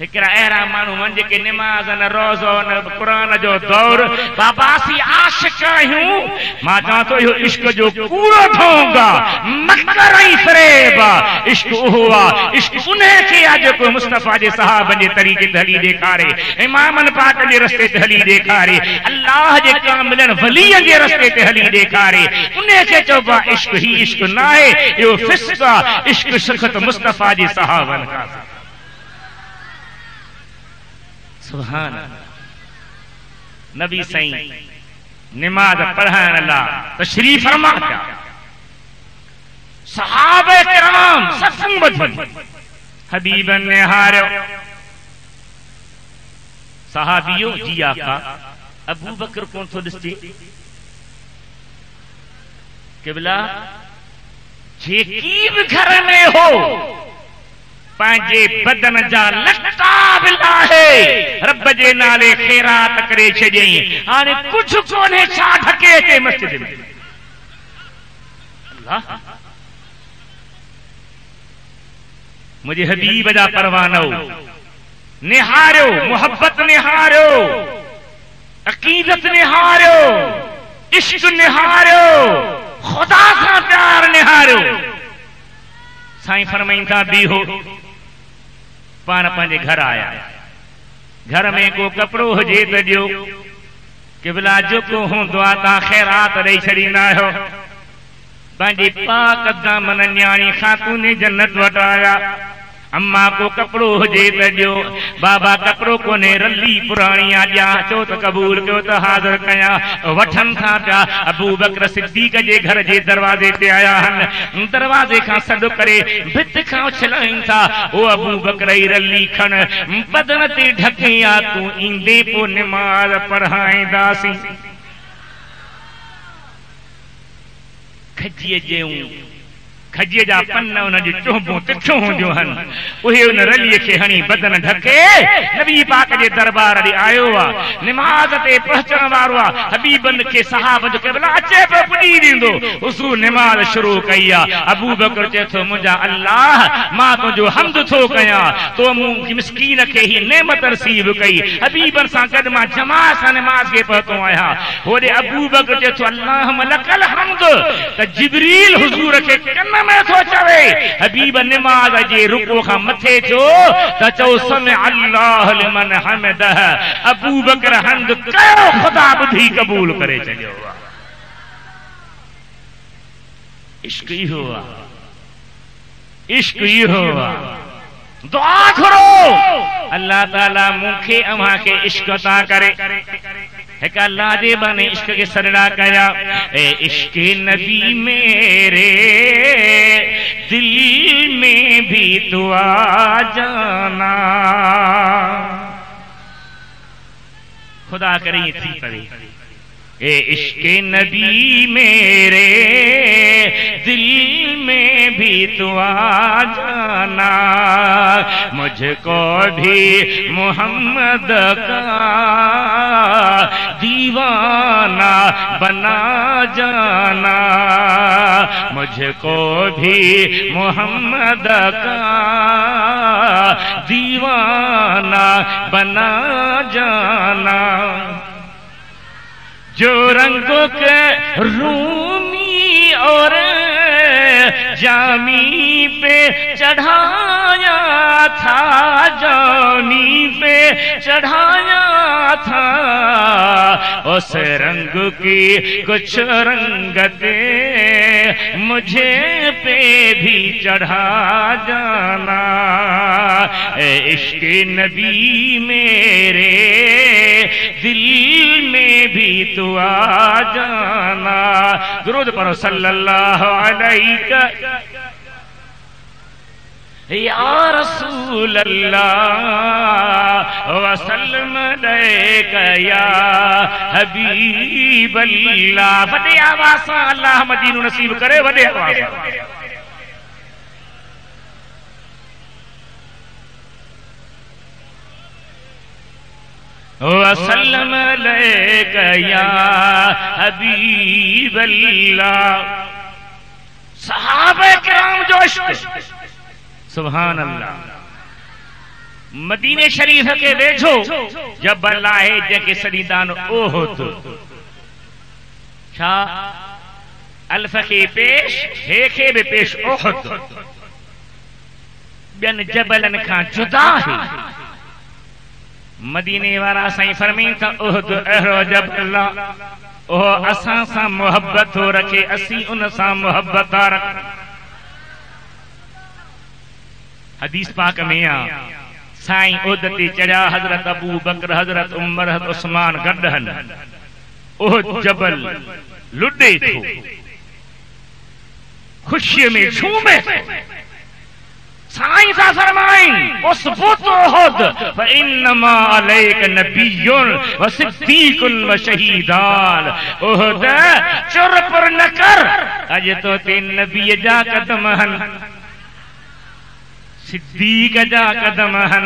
हिकिड़ा अहिड़ा माण्हू आहिनि जेके निमाज़ न रोज़ो न क़ुरान जो दौर बाबासी आशिक़ आहियूं। मां चवां थो इहो इश्क जो कूड़ो ढोंग आहे, मकर ऐं फ़रेब आहे। इश्क उहो आहे, इश्क उन खे आहे जेको मुस्तफ़ा जे सहाबनि जे तरीक़े ते हली ॾेखारे, इमामनि पाक जे रस्ते ते हली ॾेखारे, अल्लाह जे कामिलनि वलीअनि जे रस्ते ते हली ॾेखारे, उन खे चइबो आहे इश्क। ही इश्क न आहे, इहो फ़िस्क़ आहे। इश्क सिखत मुस्तफ़ा जे सहाबनि खां। सुभान नबी सही नमाज पढ़ाइण लाइ तशरीफ़ फरमा पिया, सहाबे किराम सत्संग ॿुधनि, हबीबनि ने हारियो। सहाबियो जी आका अबू बकर कोन थो ॾिसे, क़िबला जेकी बि घर में हो पंहिंजे बदन जा लटा बिलाहे रब जे नाले ख़ैरात करे छॾियईं। हाणे कुझु कोन्हे, छा ढके अचे मस्जिद में। अल्लाह मुंहिंजे हबीब जा परवानो निहारियो, मोहब्बत निहारियो, अक़ीदत निहारियो, इश्क निहारियो, खुदा सां प्यार निहारियो। साईं फरमाईनि था बीहो। पाण पंहिंजे घर आया, घर में को कपिड़ो हुजे त ॾियो, क़िबला जेको हूंदो आहे तव्हां ख़ैरात ॾेई छॾींदा आहियो। पंहिंजी पाक दामन न्याणी ख़ातून जन्नत वटि आया, अम्मा को कपिड़ो हुजे त ॾियो। बाबा कपिड़ो कोन्हे, रली पुराणी आहे, ॾियां चओ त क़बूल कयो त हाज़िर कयां। वठनि था पिया। अबू बकर सिद्दीक़ जे घर जे दरवाज़े ते आया आहिनि, दरवाज़े खां सॾु करे भित खां उछलाइनि था, ओ अबू बकर ई रली खण, बदन ते ढके आ, तूं ईंदे पोइ निमाज़ पढ़ाईंदासीं। खजीअ जूं खजीअ जा पन उन जी चोंबूं तिखियूं हूंदियूं आहिनि, उहे उन रलीअ खे हणी बदन ढके नबी पाक जे दरबार ॾे आयो आहे। निमाज़ ते पहुचण वारो आहे। हबीबनि खे सहाब जो केवल अचे पियो पुॼी ॾींदो। हुज़ूर निमाज़ शुरू कई आहे। अबू बकर चए थो मुंहिंजा अल्लाह मां तुंहिंजो हम्द थो कयां, तो मूं मिस्कीन खे ही नेमत नसीब कई। हबीबनि सां गॾु मां जमात सां निमाज़ खे पहुतो आहियां। होॾे अबू बकर चए थो अल्लाह लकल हम्द, त जिब्रील हुज़ूर खे कन में थो चवे। हबीब निमाज़ जे रुको खां मथे थियो त चओ समिअ अल्लाहु लिमन हमिदह। अबू बकर हम्द कयो, ख़ुदा ॿुधी क़बूल करे छॾियो। इश्क इहो आहे, इश्क इहो आहे। दुआ करो अल्लाह ताला मूंखे अव्हां खे इश्क अता करे। एक अल्लाह जे बने इश्क के सरड़ा कया। ए इश्क नबी मेरे दिल में भी तू आ जाना। खुदा करे ये थी पड़े। ए इश्क नबी मेरे दिल में भी तू आ जाना। मुझको भी मोहम्मद का दीवाना बना जाना। मुझको भी मोहम्मद का दीवाना बना जाना। जो रंगों के रूमी और जामी पे चढ़ाया था, जामी पे चढ़ाया था, उस रंग की कुछ रंगते मुझे पे भी चढ़ा जाना। इश्क नबी मेरे दिल में भी तू आ जाना। दुरूद पढ़ो सल्लल्लाहु अलैहि या रसूल अल्लाह वसल्लम अलैका या हबीब अल्लाह। वॾे आवाज़ सां अल्लाह मदीनो नसीब करे। वॾे आवाज़ सां वसल्लम अलैका या हबीब अल्लाह। सहाबा किराम जो इश्क, सुभान अल्लाह। मदीने शरीफ के वेझो जबल आहे जंहिंखे सॾींदा ओहद। छा अल्फ खे पेश, हे खे बि पेश ओहद। ॿियनि जबलनि खां जुदा आहे। मदीने वारा साईं फरमाइनि था ओहद अहिड़ो जबल ओह असां सां मोहब्बत थो रखे, असीं उन सां मोहब्बत था रख। हदीस पाक में आ साईं ओहद ते चढ़िया हज़रत अबू बकर, हज़रत उमर, हज़रत उस्मान गॾहन। ओह जबल लुॾे थो, ख़ुशीअ में झूमे थो। साईं सा फरमाइन उसबुत ओहद फइन्नमा अलैका नबियुन व सिद्दीकुन व शहीदान। ओहद चुर पर न कर, अज तो ते नबी जा कदम हन, सिद्दीक जा कदम हन,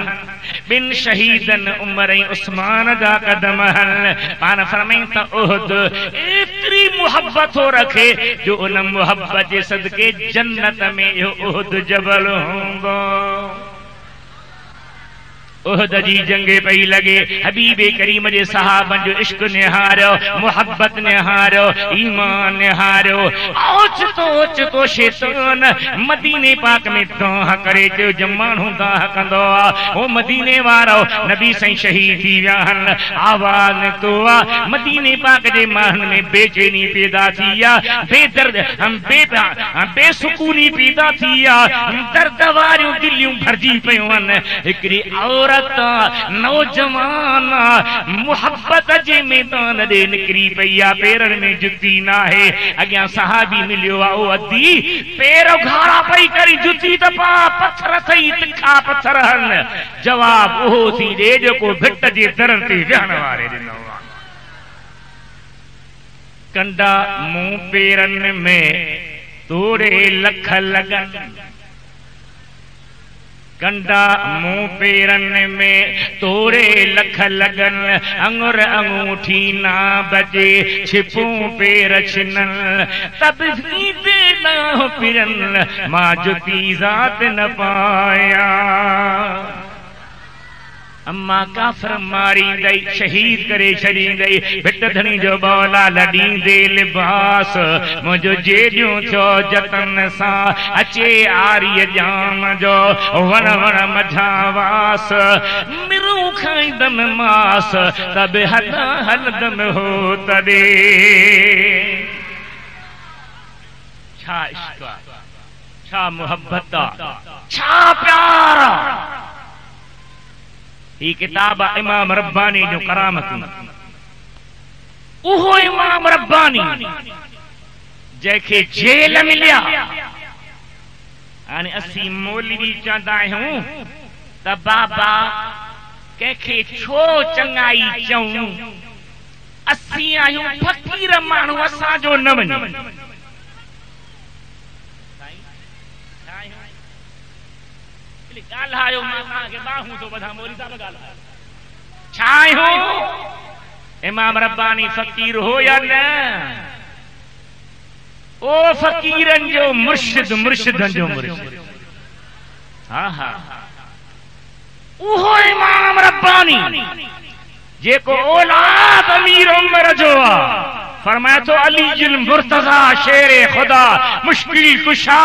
बिन शहीदन उमर ऐं उस्मान जा कदम हन। पान फरमाइनि था ओहद एतिरी मोहब्बत हो रखे जो उन मोहब्बत जे सदके जन्नत में इहो ओहद जबल हूंदो। ओहद जी जंगे पई लगे। हबीबे करीम जे सहाबन जो इश्क निहारियो, मोहब्बत निहारियो, ईमान निहारियो। ओचितो शैतान मदीने पाक में दाह करे जो जमानो दाह कंदो आ। ओ मदीने वारो नबी साईं शहीद थी विया हन। आवाज निकतो आ। मदीने पाक जे माण्हुनि में बेचैनी पैदा थी आ, बेदर्द बेसुकूनी पैदा थी आ, दर्द वारियूं दिलियूं भरजी पयूं आहिनि। हिकिड़ी औरत नौजवान मोहब्बत जे मैदान ॾे निकिरी पई आहे। पेरनि में जुती न आहे। अॻियां सहाबी मिलियो आहे, ओ अदी पेर घाड़ा पई करी, जुती त पा पत्थर अथई, तिखा पत्थर हन। जवाब उहो थी ॾे जेको भिट जे दर ते विहण वारे ॾिनो आहे। कंडा मूं पेरनि में तोड़े लख लगन कंडा मुंह पेरन में तोड़े लख लगन अंगुर अंगूठी ना बजे छिपूं पेर छिनन तब भी देना पिरन मां जुती जात न पाया। अम्मा काफर मारी गई शहीद करे छड़ी गई भिट धणी जो बौला लड़ी दे लिबास मुझो जेडियो थो जतन सा अचे आर्य जाम जो वण वण मझावास मिरू खाईंदम मास तब हदा हलदम हो तदे। छा इश्क छा मोहब्बत छा प्यार। ही किताब इमाम रब्बानी जो करामतूं उहो इमाम रब्बानी जैखे जेल मिलिया हाणे असीं मौलवी चवंदा आहियूं त बाबा कंहिंखे छो चङाई चऊं असीं आहियूं फ़कीर माण्हू असांजो न वञे। ॻाल्हायो मां तव्हांखे बाहूं थो ॿधां मौलवी साहिब ॻाल्हायो छा आहियूं इमाम रब्बानी फ़कीर हो या न? ओ फ़कीरनि जो मुर्शिद मुर्शिदनि जो मुर्शिद हा हा उहो इमाम रब्बानी जेको औलाद अमीर उमर जो आहे। फरमाए तो अली जिल मुर्तजा शेरे खुदा मुश्किल कुशा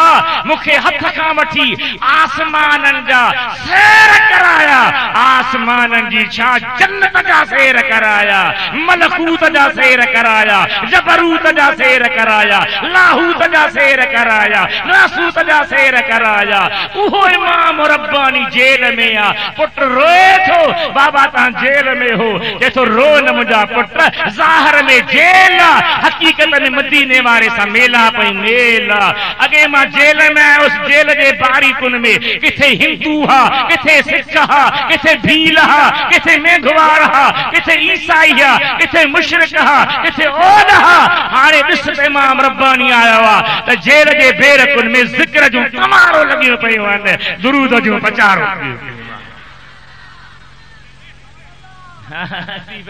मुखे हथ खां वठी आसमानन जा सैर कराया आसमानन जी छा जन्नत जा सैर कराया मलकूत जा सैर कराया जबरूत जा सैर कराया लाहूत जा सैर कराया नासूत जा सैर कराया। उहो इमाम रब्बानी जेल में आ पुट रोए थो बाबा तहां जेल में हो चेतो रो न मुंहिंजा पुट ज़ाहिर में जेल हकीकत में मदीने वारे सा मेला पई मेला। अगे मां जेल में आयो उस जेल के बारीकुन में किथे हिंदू हा किथे सिख हा किथे भील हा किथे मेघवार हा किथे ईसाई हा किथे मुशरिक हा किथे ओद हा। हाणे ॾिस त इमाम रब्बानी आयो आ त जेल के बेरकुन में ज़िक्र जो तमारो लॻियो पियो आहिनि दुरूद जो प्रचारो पियो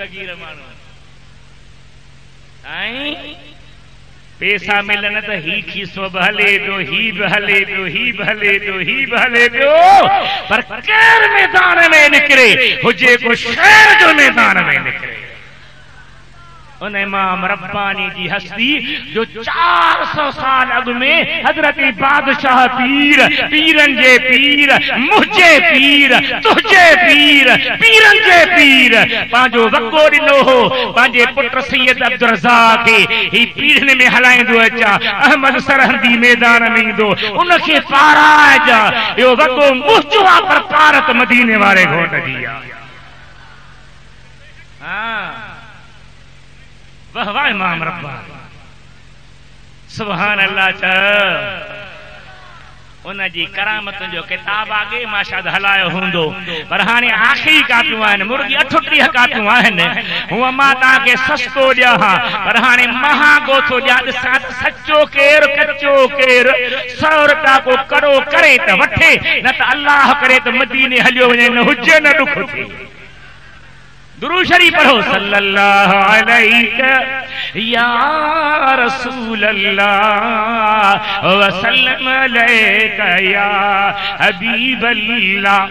फ़कीर माण्हू पैसा मिलन त ही खीसो बि हले पियो ही बि हले पियो ही बि हले पियो ही बि हले पियो पर केर मैदान में निकिरे हुजे को शहर जो मैदान में निकिरे। उन इमाम रब्बानी जी हस्ती जो 400 साल अॻु में हज़रत बादशाह पीर पीरन जे पीर मुझे पीर तुझे पीर पीरन जे पीर पंहिंजो वको ॾिनो हो पंहिंजे पुट सैयद अब्दुल रज़ाक खे ही पीढ़न में हलाईंदो अचा अहमद सरहंदी मैदान में ईंदो उनखे पाराइजा इहो वको मुझो आहे पर पारत मदीने वारे घोट जी आहे। हाँ वाह वाह इमाम रब्बानी सुभान अल्लाह चा उन जी करामत जो किताब आगे मां शायद हलायो हूंदो पर हाणे आखिरी कापियूं आहिनि मुर्गी 38 कापियूं आहिनि हूअ मां तव्हांखे सस्तो ॾियां पर हाणे महांगो थो ॾियां ॾिसां सचो केर कचो केर 100 रुपया को करो करे त वठे न त अल्लाह करे त मदीने हलियो वञे न हुजे न ॾुख थिए। दुरूद शरीफ पढ़ो सल्लल्लाहु अलैहि या रसूल अल्लाह व सल्लम अलैका या हबीब अल्लाह।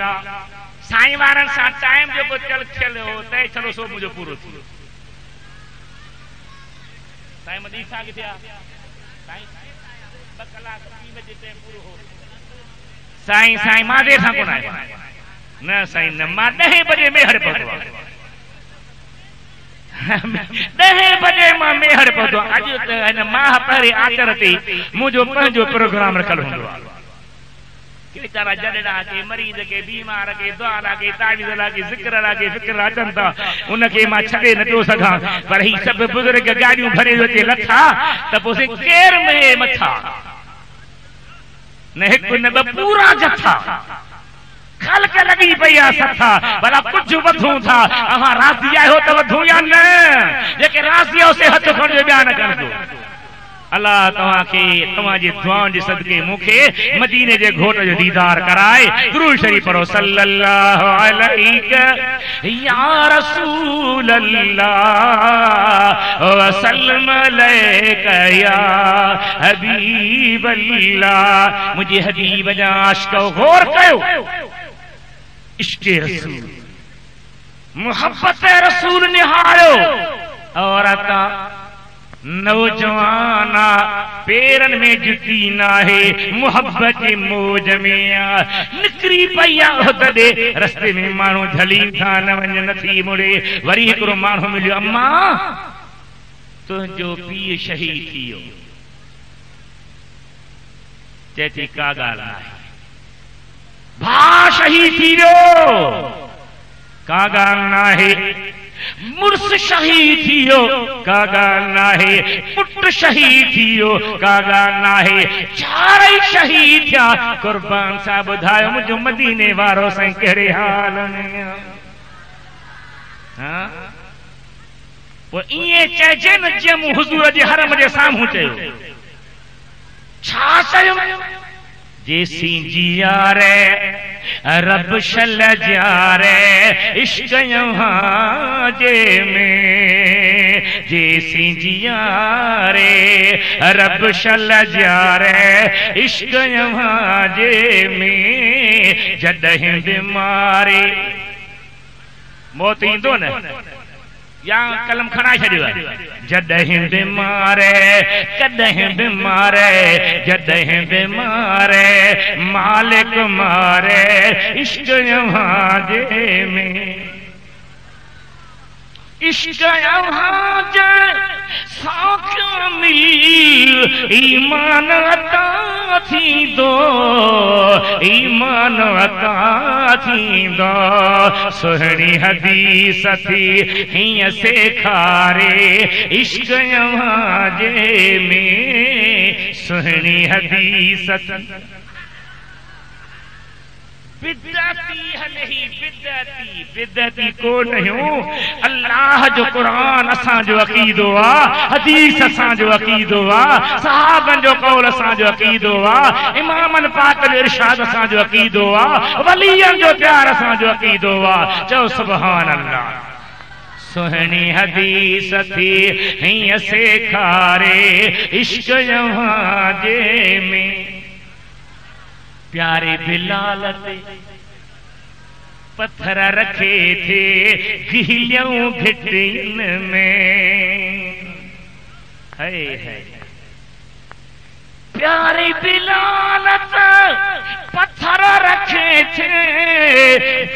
साईं वारन सां टाइम जो चल चलो तय चलो सो मुझे पूरो थी साईं मदीसा किथे आ साईं 2 कलाक 3 बजे टाइम पूरो हो साईं साईं मां देर सां कोन आयो न साईं न मां 10 बजे में हर पहुतो 10 बजे मां मेहर पहुतो अज त माह पहिरे आचर ते मुझो पंहिंजो प्रोग्राम रखल हूंदो आहे केतिरा जॾड़ा के मरीज के बीमार के दुआ के तावीज़ ला के ज़िक्र ला के फ़िक्र अचनि था उनखे मां छॾे नथो सघां पर ही सभु बुज़ुर्ग गाॾियूं भरे अचे लथा त पोइ केर में मथा न हिकु न ॿ पूरा जथा खलक लगी पई आ सथा भला कुछ वधूं था अहां राज़ी आयो त वधूं या न जेके राज़ी हो से हथ खणो बयान कर दो अल्लाह तव्हांखे तव्हांजी दुआउनि जे सदके मूंखे मदीने जे घोट जो दीदार कराए। दुरूद शरीफ पढ़ो सल्लल्लाहु अलैहि या रसूल अल्लाह व सल्लम अलैका या हबीब अल्लाह। मुझे हबीब जा आशिक गौर कयो। इश्क़ रसूल मोहब्बत रसूल निहारो। औरत नौजवाना पेरन में जुती नाहे मोहब्बत के मौज में निकरी पई तॾे रस्ते में माण्हू झली था न वञ नथी मुड़े। वरी हिकिड़ो माण्हू मिलियो, अम्मा तुंहिंजो पीउ शहीद थी वियो। चए थी का ॻाल्हि नाहे, भाउ शहीद थी वियो, का ॻाल्हि नाहे। मुर्स शहीद थी वियो, का ॻाल्हि नाहे। पुट शहीद थी वियो, का ॻाल्हि नाहे। चारई शहीद थिया। कुर्बान साहब ॿुधायो मुंहिंजो मदीने वारो साईं कहिड़े हाल में। पोइ ईअं चइजे न जीअं मूं हुज़ूर जे हरम जे साम्हूं चयो। छा चयो? जेसी जियारे रब शल जारे इश्क यहाँ जे में। जेसी जियारे रब शल जारे इश्क यहाँ जे में। जॾहिं बीमारी मौत ईंदो न या कलम खणाए छॾियो आहे। जॾहिं बीमारे कॾहिं बीमारे जॾहिं बीमारे मालिक मारे इश्क यहाँ जे में। इश्क यहाँ जे साख्य मिल ईमान अता थींदो, ईमान अता थींदो। सुहिणी हदीस थी हीअं सेखारे इश्क यहाँ जे में। सुहिणी हदीस बिदअती हलही बिदअती बिदअती को नहीं। अल्लाह जो कुरान असांजो अकीदो आहे, हदीस असांजो अकीदो आहे, सहाबन जो कौल असांजो अकीदो आहे, इमामन पाक जो इरशाद असांजो अकीदो आहे, वलियन जो प्यार असांजो अकीदो आहे। चओ सुभान अल्लाह। सुहिणी हदीस थी हीअं सेखारे इश्क यहाँ जे में। प्यारे बिलाल ते पत्थर रखे थे गिलियों घिटिन में। है प्यारे बिलाल ते पत्थर रखे थे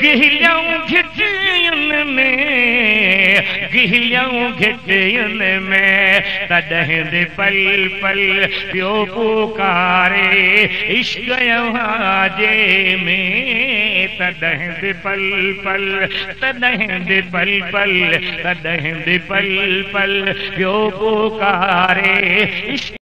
गिलियों घिटिन में। गिलियों घिटिन में तॾहिं बि पल पल पियो पुकारे इश्क यहाँ जे में। तॾहिं बि पल पल तॾहिं बि पल पल तॾहिं बि पल पल पियो पुकारे इश्क